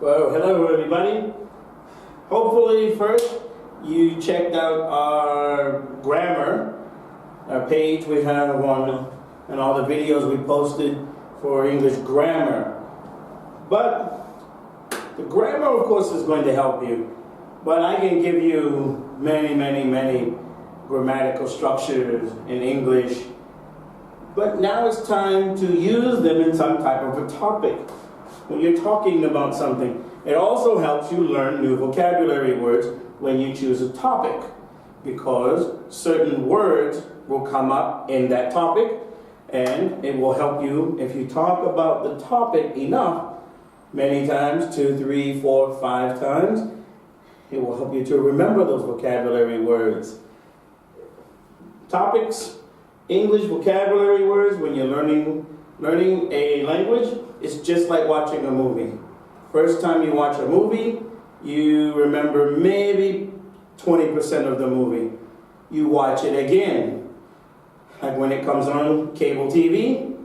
Well, hello everybody. Hopefully first you checked out our grammar page we have on and all the videos we posted for English grammar. But the grammar of course is going to help you. But I can give you many grammatical structures in English. But now it's time to use them in some type of a topic. When you're talking about something, it also helps you learn new vocabulary words when you choose a topic, because certain words will come up in that topic, and it will help you if you talk about the topic enough, many times, 2, 3, 4, 5 times, it will help you to remember those vocabulary words. Topics, English vocabulary words, when you're learning a language, it's just like watching a movie. First time you watch a movie, you remember maybe 20% of the movie. You watch it again. Like when it comes on cable TV,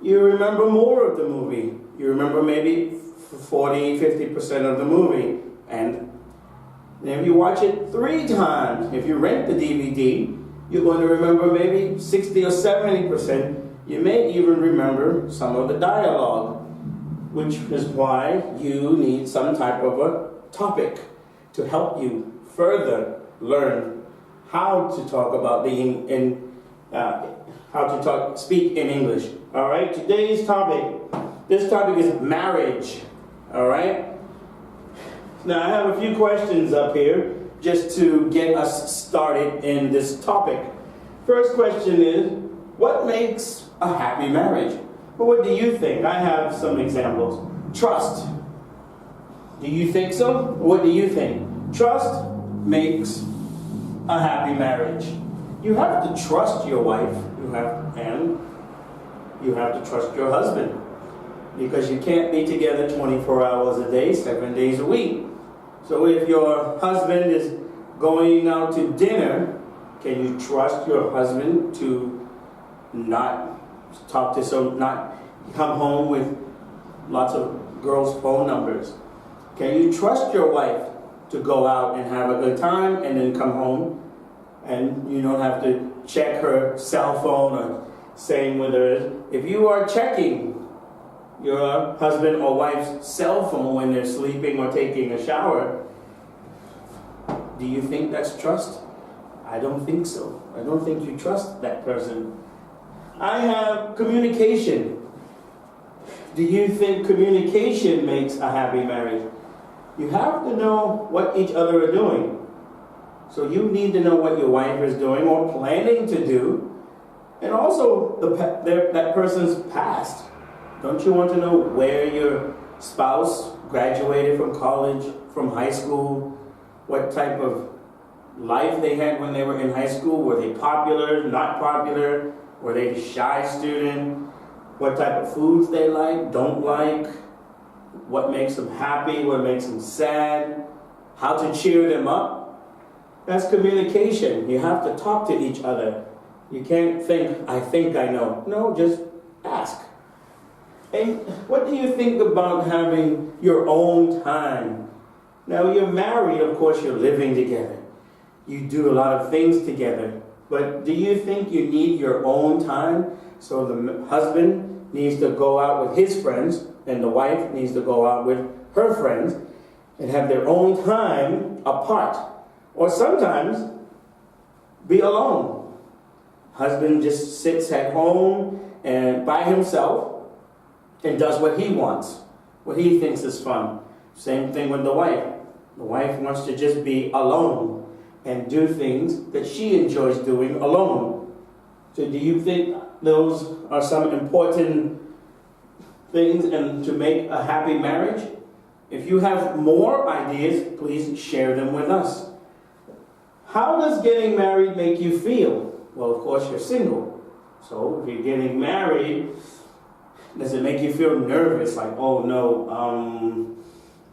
you remember more of the movie. You remember maybe 40, 50% of the movie. And if you watch it 3 times, if you rent the DVD, you're going to remember maybe 60 or 70%. You may even remember some of the dialogue, which is why you need some type of a topic to help you further learn how to talk about speak in English. All right, today's topic, this topic is marriage. All right. Now I have a few questions up here just to get us started in this topic. First question is, what makes a happy marriage? Well, what do you think? I have some examples. Trust. Do you think so? What do you think? Trust makes a happy marriage. You have to trust your wife. And you have to trust your husband, because you can't be together 24 hours a day, 7 days a week. So if your husband is going out to dinner, can you trust your husband to not come home with lots of girls' phone numbers? Can you trust your wife to go out and have a good time and then come home and you don't have to check her cell phone or saying with her? If you are checking your husband or wife's cell phone when they're sleeping or taking a shower, do you think that's trust? I don't think so. I don't think you trust that person. I have communication. Do you think communication makes a happy marriage? You have to know what each other are doing. So you need to know what your wife is doing or planning to do, and also that person's past. Don't you want to know where your spouse graduated from college, from high school, what type of life they had when they were in high school? Were they popular, not popular? Were they a shy student? What type of foods they like, don't like? What makes them happy, what makes them sad? How to cheer them up? That's communication. You have to talk to each other. You can't think I know. No, just ask. And what do you think about having your own time? Now you're married, of course you're living together. You do a lot of things together. But do you think you need your own time? So the husband needs to go out with his friends, and the wife needs to go out with her friends and have their own time apart. Or sometimes be alone. Husband just sits at home and by himself and does what he wants, what he thinks is fun. Same thing with the wife. The wife wants to just be alone and do things that she enjoys doing alone. So do you think those are some important things and to make a happy marriage? If you have more ideas, please share them with us. How does getting married make you feel? Well, of course, you're single. So if you're getting married, does it make you feel nervous? Like, oh no,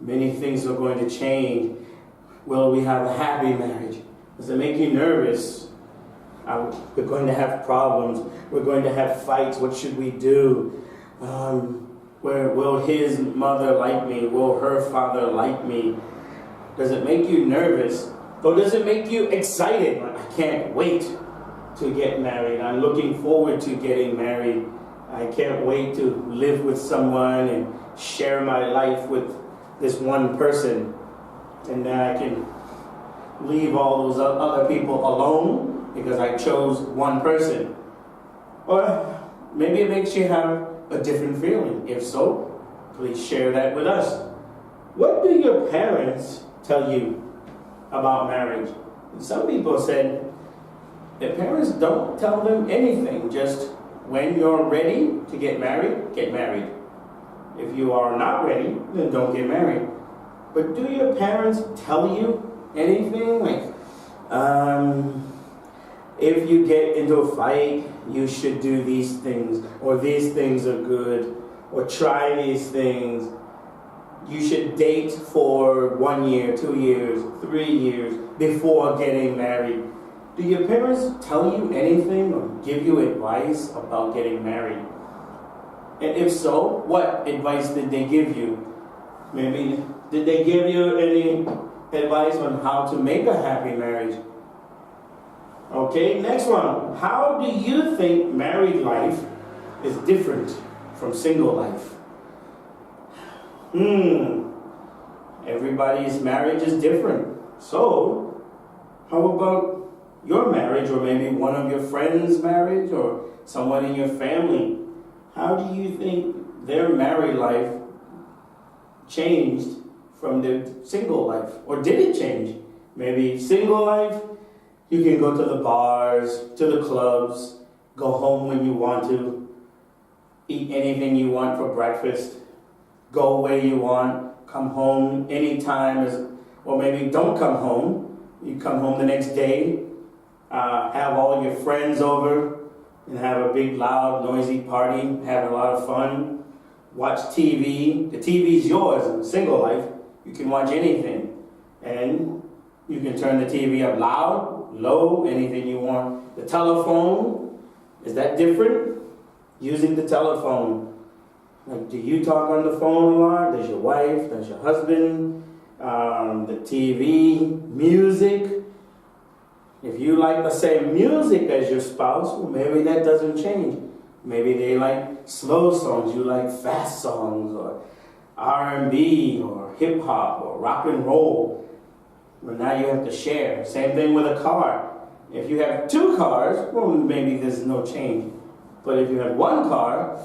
many things are going to change. Will we have a happy marriage? Does it make you nervous? We're going to have problems. We're going to have fights. What should we do? Where will his mother like me? Will her father like me? Does it make you nervous? Or does it make you excited? Like, I can't wait to get married. I'm looking forward to getting married. I can't wait to live with someone and share my life with this one person. And then I can leave all those other people alone because I chose one person. Or maybe it makes you have a different feeling. If so, please share that with us. What do your parents tell you about marriage? Some people said their parents don't tell them anything. Just when you're ready to get married, get married. If you are not ready, then don't get married. But do your parents tell you anything? Like, if you get into a fight, you should do these things, or these things are good, or try these things. You should date for 1 year, 2 years, 3 years before getting married. Do your parents tell you anything or give you advice about getting married? And if so, what advice did they give you? Maybe, did they give you any advice on how to make a happy marriage? Okay, next one. How do you think married life is different from single life? Everybody's marriage is different. So, how about your marriage, or maybe one of your friends' marriage, or someone in your family? How do you think their married life changed from their single life? Or did it change? Maybe single life, you can go to the bars, to the clubs, go home when you want to, eat anything you want for breakfast, go where you want, come home anytime, or maybe don't come home. You come home the next day, have all your friends over, and have a big, loud, noisy party, have a lot of fun, watch TV. The TV's yours in single life. You can watch anything. And you can turn the TV up loud, low, anything you want. The telephone, is that different? Using the telephone. Like, do you talk on the phone a lot? Does your wife? Does your husband? The TV, music. If you like the same music as your spouse, well, maybe that doesn't change. Maybe they like slow songs, you like fast songs, or R&B, or hip-hop, or rock and roll. Well, now you have to share. Same thing with a car. If you have 2 cars, well, maybe there's no change. But if you have 1 car,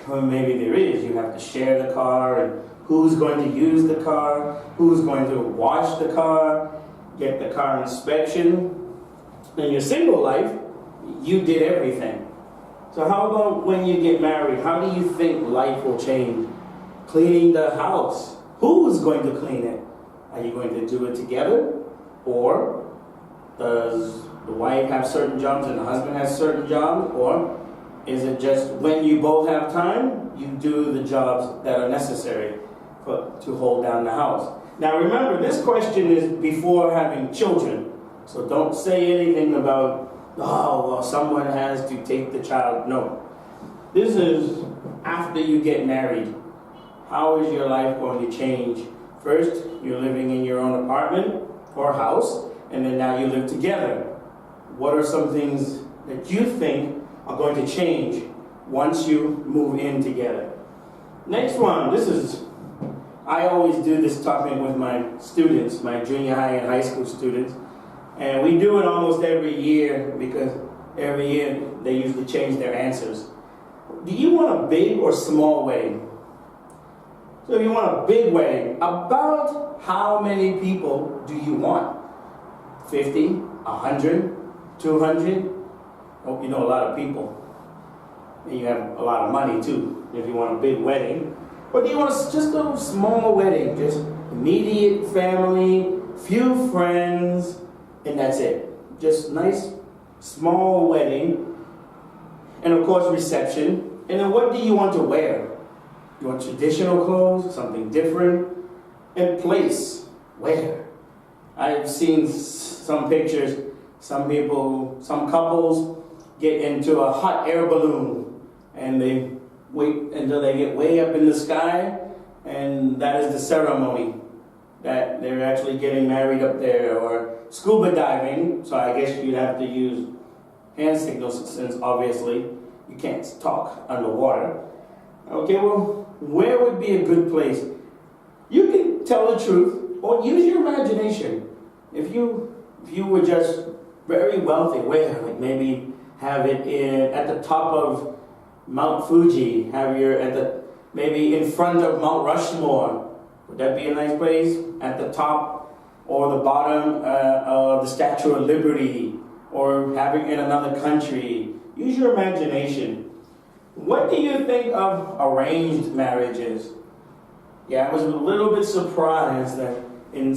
well, maybe there is. You have to share the car, and who's going to use the car, who's going to wash the car, get the car inspection. In your single life, you did everything. So how about when you get married? How do you think life will change? Cleaning the house. Who's going to clean it? Are you going to do it together? Or does the wife have certain jobs and the husband has certain jobs? Or is it just when you both have time, you do the jobs that are necessary to hold down the house? Now remember, this question is before having children. So don't say anything about, oh, well, someone has to take the child. No. This is after you get married. How is your life going to change? First, you're living in your own apartment or house, and then now you live together. What are some things that you think are going to change once you move in together? Next one, I always do this topic with my students, my junior high and high school students. And we do it almost every year because every year they usually change their answers. Do you want a big or small wedding? So if you want a big wedding, about how many people do you want? 50, 100, 200? Oh, you know a lot of people. And you have a lot of money too, if you want a big wedding. Or do you want just a small wedding? Just immediate family, few friends, and that's it. Just nice, small wedding. And of course, reception. And then what do you want to wear? You want traditional clothes, something different? And place, where? I've seen some pictures, some couples get into a hot air balloon and they wait until they get way up in the sky, and that is the ceremony that they're actually getting married up there. Or scuba diving, so I guess you'd have to use hand signals since obviously you can't talk underwater. Okay, well, where would be a good place? You can tell the truth or use your imagination. If you were just very wealthy, where like maybe have it at the top of Mount Fuji, maybe in front of Mount Rushmore. Would that be a nice place? At the top or the bottom of the Statue of Liberty, or having in another country. Use your imagination. What do you think of arranged marriages? Yeah, I was a little bit surprised that in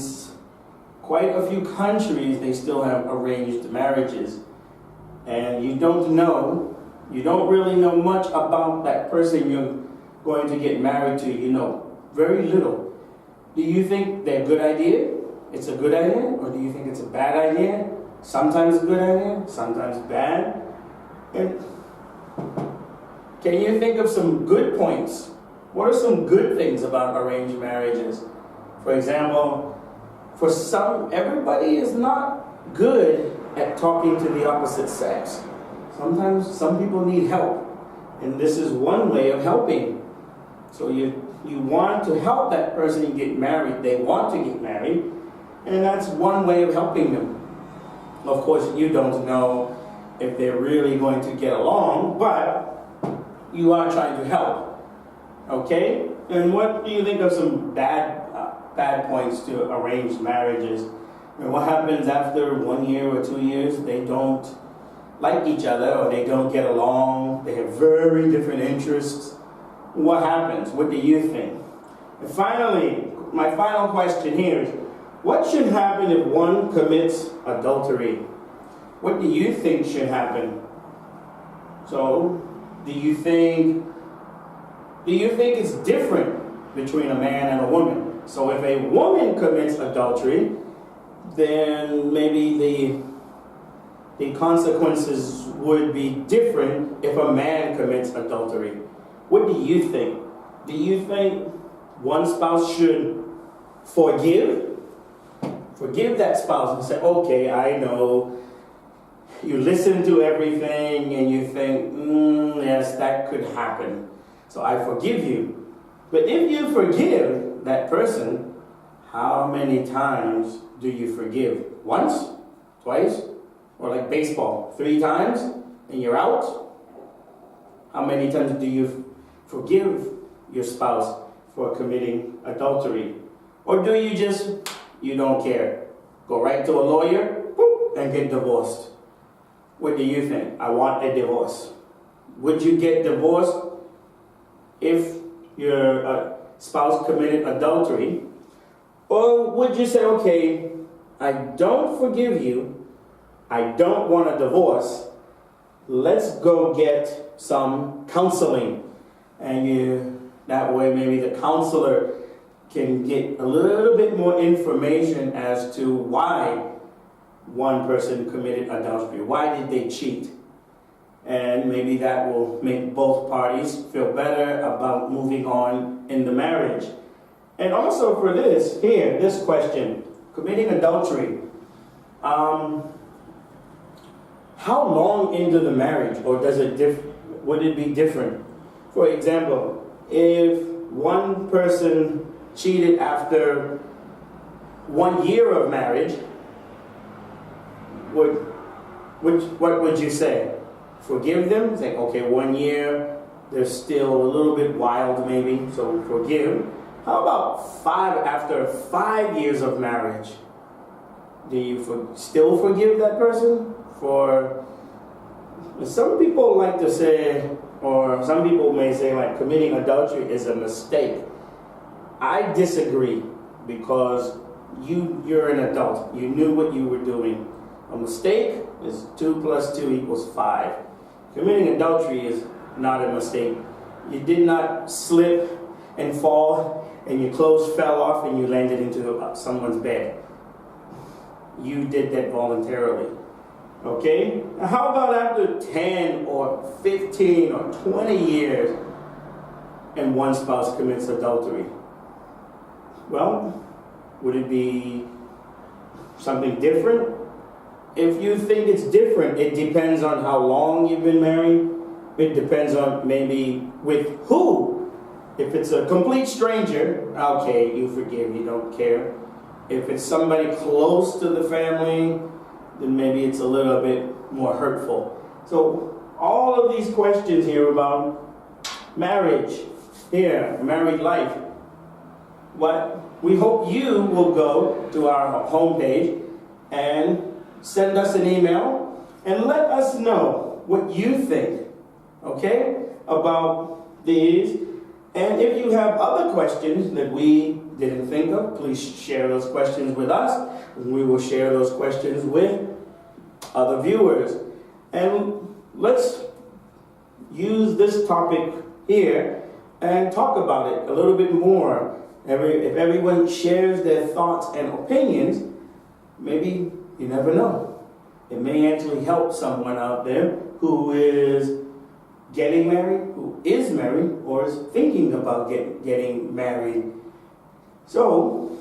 quite a few countries they still have arranged marriages. And you don't really know much about that person you're going to get married to. You know very little. Do you think they're a good idea? It's a good idea? Or do you think it's a bad idea? Sometimes a good idea, sometimes bad. And can you think of some good points? What are some good things about arranged marriages? For example, for some, everybody is not good at talking to the opposite sex. Sometimes some people need help, and this is one way of helping. So you want to help that person get married. They want to get married, and that's one way of helping them. Of course, you don't know if they're really going to get along, but you are trying to help. Okay? And what do you think of some bad points to arranged marriages? And what happens after 1 year or 2 years? They don't like each other, or they don't get along. They have very different interests. What happens? What do you think? And finally, my final question here is, what should happen if one commits adultery? What do you think should happen? So, do you think it's different between a man and a woman? So if a woman commits adultery, then maybe the consequences would be different if a man commits adultery. What do you think? Do you think one spouse should forgive that spouse and say, okay, I know you listen to everything and you think, yes, that could happen, so I forgive you. But if you forgive that person, how many times do you forgive? Once? Twice? Or like baseball, 3 times and you're out? How many times do you forgive your spouse for committing adultery? Or do you don't care? Go right to a lawyer, and get divorced. What do you think? I want a divorce. Would you get divorced if your spouse committed adultery? Or would you say, okay, I don't forgive you, I don't want a divorce, let's go get some counseling. And that way maybe the counselor can get a little bit more information as to why one person committed adultery. Why did they cheat? And maybe that will make both parties feel better about moving on in the marriage. And also for this question, committing adultery, how long into the marriage, or would it be different? For example, if one person cheated after 1 year of marriage, what would you say? Forgive them? Say, okay, 1 year, they're still a little bit wild maybe, so forgive. How about after 5 years of marriage? Do you still forgive that person? Some people like to say, or some people may say, like, committing adultery is a mistake. I disagree, because you're an adult. You knew what you were doing. A mistake is 2 + 2 = 5. Committing adultery is not a mistake. You did not slip and fall and your clothes fell off and you landed into someone's bed. You did that voluntarily. Okay? Now how about after 10 or 15 or 20 years? and one spouse commits adultery? Well, would it be something different? If you think it's different, it depends on how long you've been married. It depends on maybe with who. If it's a complete stranger, okay, you forgive, you don't care. If it's somebody close to the family, then maybe it's a little bit more hurtful. So all of these questions here about marriage, here, married life, what we hope you will go to our homepage and send us an email and let us know what you think, okay, about these. And if you have other questions that we didn't think of, please share those questions with us. We will share those questions with other viewers. And let's use this topic here and talk about it a little bit more. If everyone shares their thoughts and opinions, maybe, you never know, it may actually help someone out there who is getting married, who is married, or is thinking about getting married. So,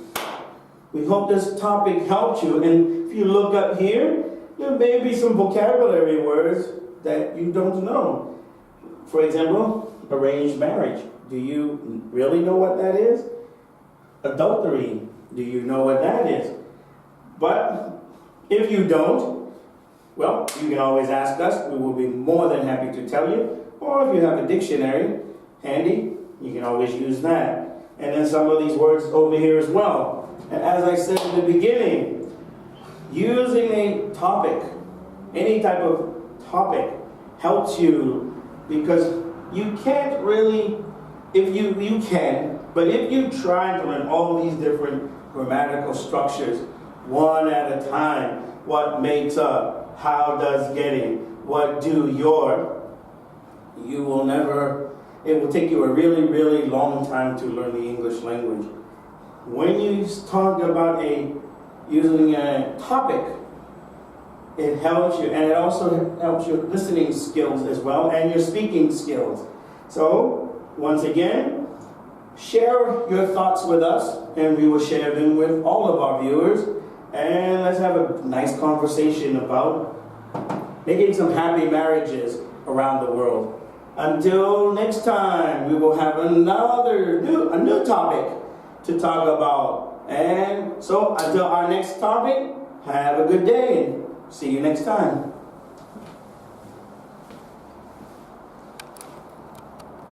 we hope this topic helped you. And if you look up here, there may be some vocabulary words that you don't know. For example, arranged marriage. Do you really know what that is? Adultery. Do you know what that is? But if you don't, well, you can always ask us. We will be more than happy to tell you. Or if you have a dictionary handy, you can always use that. And then some of these words over here as well. And as I said in the beginning, using a topic, any type of topic, helps you because you can't really, if you can, but if you try to learn all these different grammatical structures one at a time, what makes up, how does getting, what do your, you will never, it will take you a really, really long time to learn the English language. When you talk about using a topic, it helps you, and it also helps your listening skills as well, and your speaking skills. So, once again, share your thoughts with us, and we will share them with all of our viewers, and let's have a nice conversation about making some happy marriages around the world. Until next time, we will have a new topic to talk about. And so, until our next topic, have a good day. See you next time.